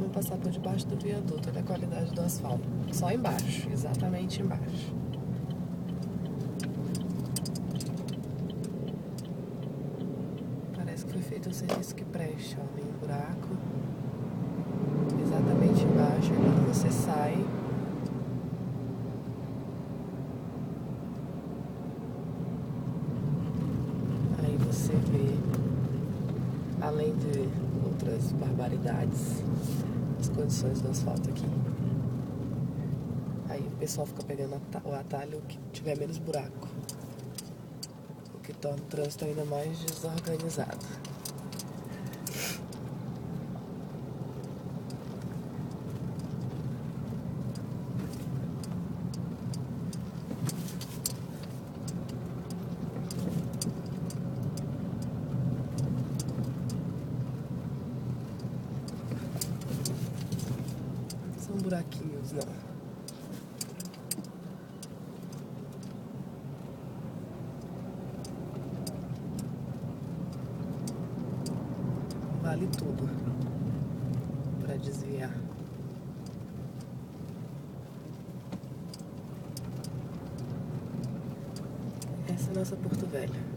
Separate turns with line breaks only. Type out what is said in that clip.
não passar por debaixo do viaduto. Olha a qualidade do asfalto. Só embaixo, exatamente embaixo. Parece que foi feito um serviço que preste, ó. Tem um buraco exatamente embaixo. Aí quando você sai, aí você vê, além de outras barbaridades, as condições do asfalto aqui. Aí o pessoal fica pegando o atalho que tiver menos buraco, o que torna o trânsito ainda mais desorganizado. São buraquinhos, não. Vale tudo para desviar. Essa é a nossa Porto Velho.